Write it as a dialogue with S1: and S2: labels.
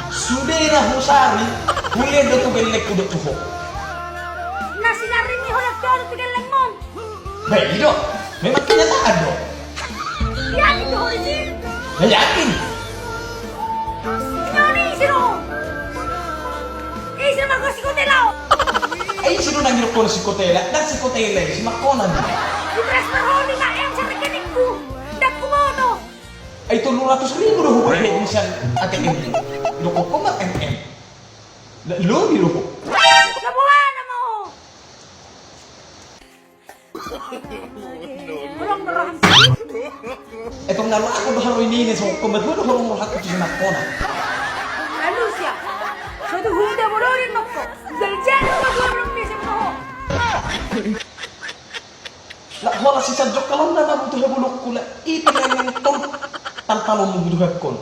S1: Sudera husari, kuliah do tu gelek kudo tuho.
S2: Nasi nari ni horak todo tinggal lemon.
S1: Hei do, memang kenyataan do.
S2: Yan itu hoji.
S1: Yakin?
S2: Nani siro. Isi mako si kotelao.
S1: Ay sino nang hirap ko si Kotela? Dan si Kotela, si Makonan.
S2: Transfer holding na em sa rekening ko. Dak kumono.
S1: Ay 300,000 do ko hit siya ATM. Loko ko mat MM. Lo di loko.
S2: Labuhan mo. Kurang berang.
S1: Etong nalo ako baharo ini so kumat mo ko mo hakot si Makonan.
S2: Ano siya? Sa duhunda mo rin nako. Dal dyan mo magulong ni sa mo.
S1: La hola si Sadjok kalon na nabuto bulok ko la ipinang tong tantalon mo buduhat kon.